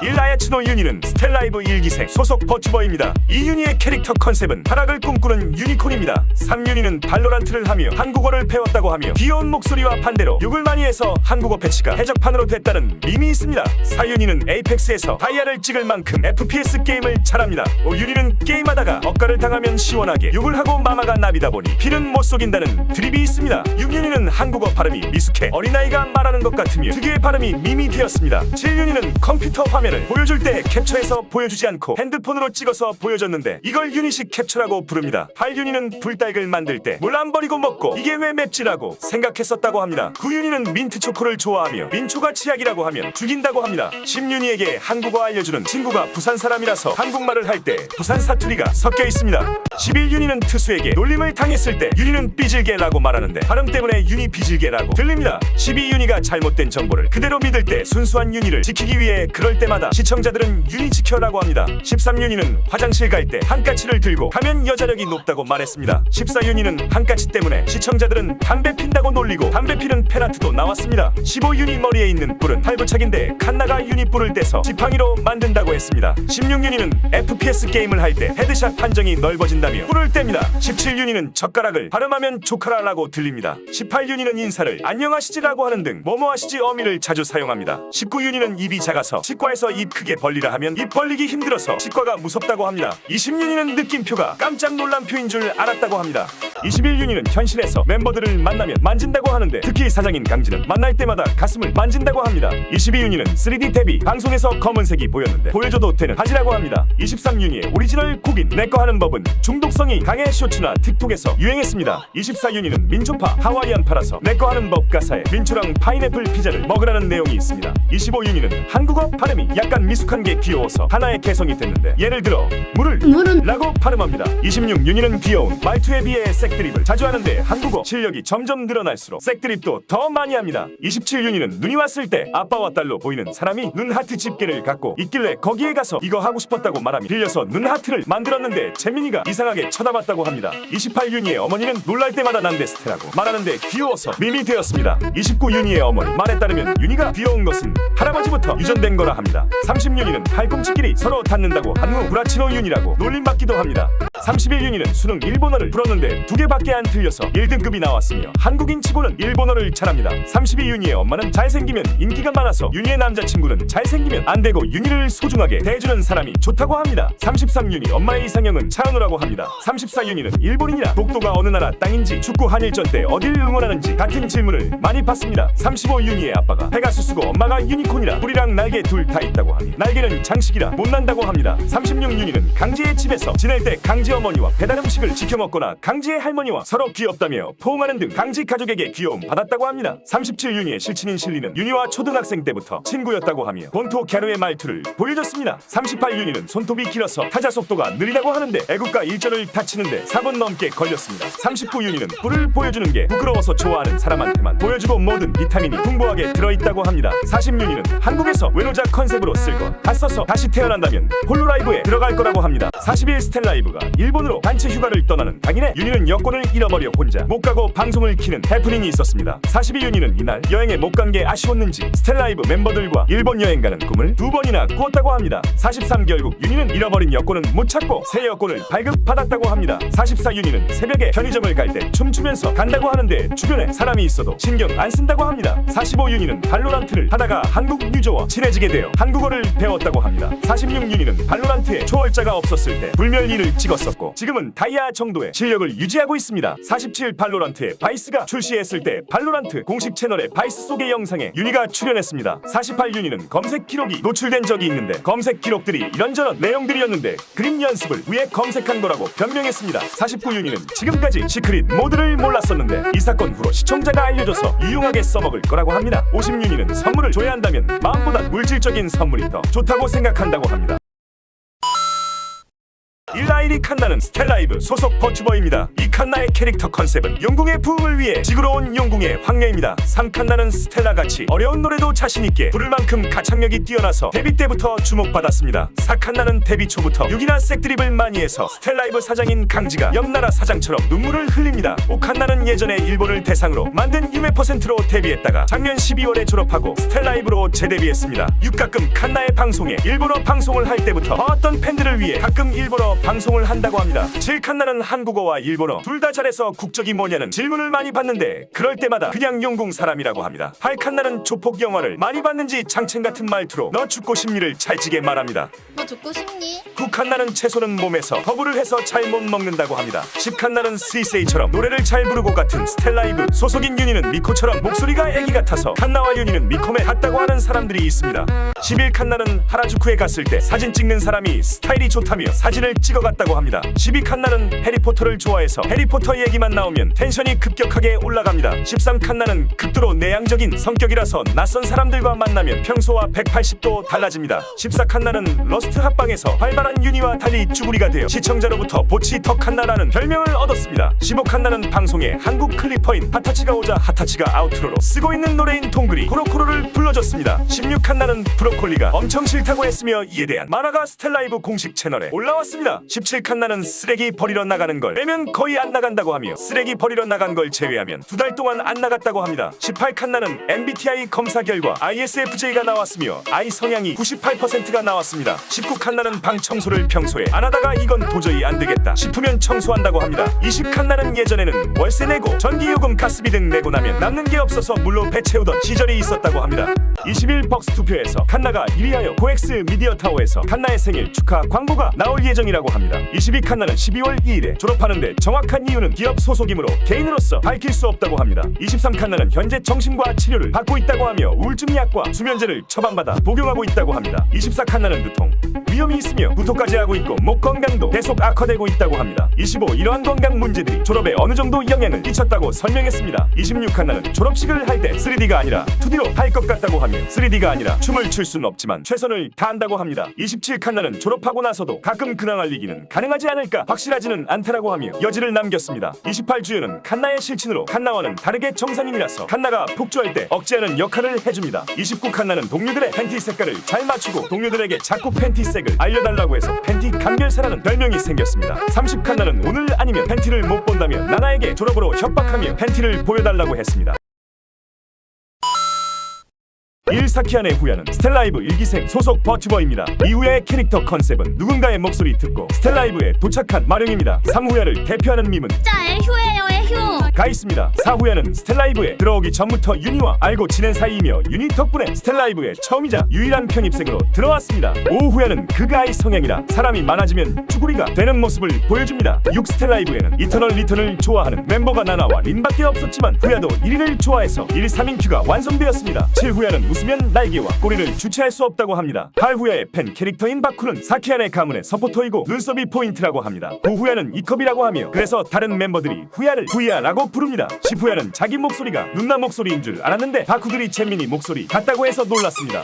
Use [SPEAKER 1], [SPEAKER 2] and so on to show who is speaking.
[SPEAKER 1] 일라야츠노 유니는 스텔라이브 1기생 소속 버튜버입니다. 이 유니의 캐릭터 컨셉은 타락을 꿈꾸는 유니콘입니다. 3유니는 발로란트를 하며 한국어를 배웠다고 하며 귀여운 목소리와 반대로 욕을 많이 해서 한국어 패치가 해적판으로 됐다는 밈이 있습니다. 4유니는 에이펙스에서 다이아를 찍을 만큼 FPS 게임을 잘합니다. 5유니는 게임하다가 억가를 당하면 시원하게 욕을 하고 마마가 나비다 보니 피는 못 속인다는 드립이 있습니다. 6유니는 한국어 발음이 미숙해 어린아이가 말하는 것 같으며 특유의 발음이 밈이 되었습니다. 7유니는 컴퓨터 화면을 보여줄 때 캡처해서 보여주지 않고 핸드폰으로 찍어서 보여줬는데 이걸 유니식 캡처라고 부릅니다. 8유니는 불닭을 만들 때 물 안 버리고 먹고 이게 왜 맵지라고 생각했었다고 합니다. 9유니는 민트 초코를 좋아하며 민초가 치약이라고 하면 죽인다고 합니다. 10유니에게 한국어 알려주는 친구가 부산 사람이라서 한국말을 할 때 부산 사투리가 섞여 있습니다. 11유니는 트수에게 놀림을 당했을 때 유니는 삐질게라고 말하는데 발음 때문에 유니 삐질게라고 들립니다. 12유니가 잘못된 정보를 그대로 믿을 때 순수한 유니를 지키기 위해 그럴 때마다 시청자들은 유니 지켜라고 합니다. 13유니는 화장실 갈 때 한까치를 들고 가면 여자력이 높다고 말했습니다. 14유니는 한까치 때문에 시청자들은 담배 핀다고 놀리고 담배 피는 페나트도 나왔습니다. 15유니 머리에 있는 뿔은 팔부착인데 칸나가 유니 뿔을 떼서 지팡이로 만든다고 했습니다. 16유니는 FPS 게임을 할 때 헤드샷 판정이 넓어진다며 뿔을 뗍니다. 17유니는 젓가락을 발음하면 조카라라고 들립니다. 18유니는 인사를 안녕하시지라고 하는 등 뭐뭐하시지 어미를 자주 사용합니다. 19유니는 입이 작아서 치과에서 입 크게 벌리라 하면 입 벌리기 힘들어서 치과가 무섭다고 합니다. 20유니는 느낌표가 깜짝 놀란 표인 줄 알았다고 합니다. 21유니는 현실에서 멤버들을 만나면 만진다고 하는데 특히 사장인 강진은 만날 때마다 가슴을 만진다고 합니다. 22유니는 3D 데뷔 방송에서 검은색이 보였는데 보여줘도 되는 바지라고 합니다. 23유니의 오리지널 곡인 내꺼 하는 법은 중독성이 강해 쇼츠나 틱톡에서 유행했습니다. 24유니는 민초파 하와이안파라서 내꺼 하는 법 가사에 민초랑 파인애플 피자를 먹으라는 내용이 있습니다. 25유니는 한국어 발음이 약간 미숙한 게 귀여워서 하나의 개성이 됐는데 예를 들어 물을 라고 발음합니다. 26유니는 귀여운 말투에 비해 색드립을 자주 하는데 한국어 실력이 점점 늘어날수록 색드립도 더 많이 합니다. 27유니는 눈이 왔을 때 아빠와 딸로 보이는 사람이 눈하트 집게를 갖고 있길래 거기에 가서 이거 하고 싶었다고 말하며 빌려서 눈하트를 만들었는데 재민이가 이상하게 쳐다봤다고 합니다. 28유니의 어머니는 놀랄 때마다 난데스테라고 말하는데 귀여워서 밈이 되었습니다. 29유니의 어머니 말에 따르면 유니가 귀여운 것은 할아버지부터 유전된 거라 합니다. 30유니는 팔꿈치끼리 서로 닿는다고 한 후 브라치노 유니라고 놀림받기도 합니다. 31유니는 수능 일본어를 풀었는데 2개밖에 안 틀려서 1등급이 나왔으며 한국인 치고는 일본어를 잘합니다. 32유니의 엄마는 잘생기면 인기가 많아서 유니의 남자친구는 잘생기면 안 되고 유니를 소중하게 대해주는 사람이 좋다고 합니다. 33유니 엄마의 이상형은 차은우라고 합니다. 34유니는 일본인이라 독도가 어느 나라 땅인지 축구 한일전 때 어딜 응원하는지 같은 질문을 많이 받습니다. 35유니의 아빠가 페가수스고 엄마가 유니콘이라 뿔이랑 날개 둘 다 있다고 하니 날개는 장식이라 못 난다고 합니다. 36유니는 강지의 집에서 지낼 때 강지 어머니와 배달 음식을 지켜 먹거나 강지의 할머니와 서로 귀엽다며 포옹하는 등 강지 가족에게 귀여움 받았다고 합니다. 37유니의 실친인 실리는 유니와 초등학생 때부터 친구였다고 하며 본토 갸루의 말투를 보여줬습니다. 38유니는 손톱이 길어서 타자 속도가 느리다고 하는데 애국가 1절을 다치는데 4분 넘게 걸렸습니다. 39유니는 뿔을 보여주는 게 부끄러워서 좋아하는 사람한테만 보여주고 모든 비타민이 풍부하게 들어있다고 합니다. 40유니는 한국에서 외노자 컨셉으로 쓸 것 다 써서 다시 태어난다면 홀로라이브에 들어갈 거라고 합니다. 41 스텔라이브가 일본으로 단체 휴가를 떠나는 당일에 유니는 여권을 잃어버려 혼자 못 가고 방송을 키는 해프닝이 있었습니다. 42유니는 이날 여행에 못 간 게 아쉬웠는지 스텔라이브 멤버들과 일본 여행 가는 꿈을 2번이나 꾸었다고 합니다. 43 결국 유니는 잃어버린 여권은 못 찾고 새 여권을 발급받았다고 합니다. 44유니는 새벽에 편의점을 갈 때 춤추면서 간다고 하는데 주변에 사람이 있어도 신경 안 쓴다고 합니다. 45유니는 발로란트를 하다가 한국 유저와 친해지게 되어 한국어를 배웠다고 합니다. 46유니는 발로란트에 초월자가 없었을 때 불멸리를 찍었었고 지금은 다이아 정도의 실력을 유지하고 있습니다. 47 발로란트에 바이스가 출시했을 때 발로란트 공식 채널의 바이스 속의 영상에 유니가 출연했습니다. 48유니는 검색 기록이 노출된 적이 있는데 검색 기록들이 이런저런 내용들이었는데 그림 연습을 위해 검색한 거라고 변명했습니다. 49유니는 지금까지 시크릿 모드를 몰랐었는데 이 사건 후로 시청자가 알려줘서 유용하게 써먹을 거라고 합니다. 50유니는 선물을 줘야 한다면 마음보다 물질적인 선물이 더 좋다고 생각한다고 합니다. 일라이리 칸나는 스텔라이브 소속 버튜버입니다. 이 칸나의 캐릭터 컨셉은 영궁의 부흥을 위해 지구로 온 영궁의 황녀입니다. 3칸나는 스텔라같이 어려운 노래도 자신있게 부를 만큼 가창력이 뛰어나서 데뷔 때부터 주목받았습니다. 4칸나는 데뷔 초부터 6이나 색드립을 많이 해서 스텔라이브 사장인 강지가 옆나라 사장처럼 눈물을 흘립니다. 5칸나는 예전에 일본을 대상으로 만든 유메 퍼센트로 데뷔했다가 작년 12월에 졸업하고 스텔라이브로 재데뷔했습니다. 6가끔 칸나의 방송에 일본어 방송을 할 때부터 봐왔던 팬들을 위해 가끔 일본어 방송을 한다고 합니다. 7칸나는 한국어와 일본어 둘 다 잘해서 국적이 뭐냐는 질문을 많이 받는데 그럴 때마다 그냥 영궁 사람이라고 합니다. 8칸나는 조폭 영화를 많이 봤는지 장첸 같은 말투로 너 죽고 싶니를 찰지게 말합니다.
[SPEAKER 2] 너 죽고 싶니?
[SPEAKER 1] 9칸나는 채소는 몸에서 허브를 해서 잘 못 먹는다고 합니다. 10칸나는 스이세이처럼 노래를 잘 부르고 같은 스텔라이브 소속인 유니는 미코처럼 목소리가 애기 같아서 칸나와 유니는 미코에 같다고 하는 사람들이 있습니다. 11칸나는 하라주쿠에 갔을 때 사진 찍는 사람이 스타일이 좋다며 사진을 찍어갔다고 합니다. 12칸나는 해리포터를 좋아해서 해리포터 얘기만 나오면 텐션이 급격하게 올라갑니다. 13칸나는 극도로 내향적인 성격이라서 낯선 사람들과 만나면 평소와 180도 달라집니다. 14칸나는 러스트 합방에서 활발한 유니와 달리 쭈구리가 되어 시청자로부터 보치 더 칸나라는 별명을 얻었습니다. 15칸나는 방송에 한국 클리퍼인 하타치가 오자 하타치가 아우트로로 쓰고 있는 노래인 동그리 코로코로를 불러줬습니다. 16칸나는 브로콜리가 엄청 싫다고 했으며 이에 대한 만화가 스텔라이브 공식 채널에 올라왔습니다. 17칸나는 쓰레기 버리러 나가는 걸 빼면 거의 안 나간다고 하며 쓰레기 버리러 나간 걸 제외하면 2달 동안 안 나갔다고 합니다. 18칸나는 MBTI 검사 결과 ISFJ가 나왔으며 I 성향이 98%가 나왔습니다. 19칸나는 방 청소를 평소에 안 하다가 이건 도저히 안 되겠다 싶으면 청소한다고 합니다. 20칸나는 예전에는 월세 내고 전기요금 가스비 등 내고 나면 남는 게 없어서 물로 배 채우던 시절이 있었다고 합니다. 21벅스 투표에서 칸나가 1위하여 코엑스 미디어타워에서 칸나의 생일 축하 광고가 나올 예정이라고 합니다. 22칸나는 12월 2일에 졸업하는데 정확한 이유는 기업 소속이므로 개인으로서 밝힐 수 없다고 합니다. 23칸나는 현재 정신과 치료를 받고 있다고 하며 우울증 약과 수면제를 처방받아 복용하고 있다고 합니다. 24칸나는 두통, 위험이 있으며 구토까지 하고 있고 목 건강도 계속 악화되고 있다고 합니다. 25 이러한 건강 문제들이 졸업에 어느 정도 영향을 끼쳤다고 설명했습니다. 26칸나는 졸업식을 할 때 3D가 아니라 2D로 할 것 같다고 하며 3D가 아니라 춤을 출 수는 없지만 최선을 다한다고 합니다. 27칸나는 졸업하고 나서도 가끔 근황 알리기는 가능하지 않을까 확실하지는 않다라고 하며 여지를 남겼습니다. 28주연은 칸나의 실친으로 칸나와는 다르게 정상인이라서 칸나가 폭주할 때 억제하는 역할을 해줍니다. 29칸나는 동료들의 팬티 색깔을 잘 맞추고 동료들에게 자꾸 팬티 색을 알려달라고 해서 팬티 감별사라는 별명이 생겼습니다. 30칸나는 오늘 아니면 팬티를 못 본다며 나나에게 졸업으로 협박하며 팬티를 보여달라고 했습니다. 1사키안의 후야는 스텔라이브 1기생 소속 버튜버입니다. 이 후야의 캐릭터 컨셉은 누군가의 목소리 듣고 스텔라이브에 도착한 마룡입니다. 3후야를 대표하는 밈은
[SPEAKER 2] 진짜 애휴예요 애휴.
[SPEAKER 1] 가 있습니다. 4후야는 스텔라이브에 들어오기 전부터 유니와 알고 지낸 사이이며 유니 덕분에 스텔라이브에 처음이자 유일한 편입생으로 들어왔습니다. 5후야는 극아이 성향이라 사람이 많아지면 쭈구리가 되는 모습을 보여줍니다. 6 스텔라이브에는 이터널 리턴을 좋아하는 멤버가 나나와 린밖에 없었지만 후야도 1위를 좋아해서 1, 3인 큐가 완성되었습니다. 7후야는 웃으면 날개와 꼬리를 주체할 수 없다고 합니다. 8후야의 팬 캐릭터인 바쿠는 사키안의 가문의 서포터이고 눈썹이 포인트라고 합니다. 9후야는 이컵이라고 하며 그래서 다른 멤버들이 후야를 후야라고 부릅니다. 10후야는 자기 목소리가 눈나 목소리인 줄 알았는데 바쿠들이 잼민이 목소리 같다고 해서 놀랐습니다.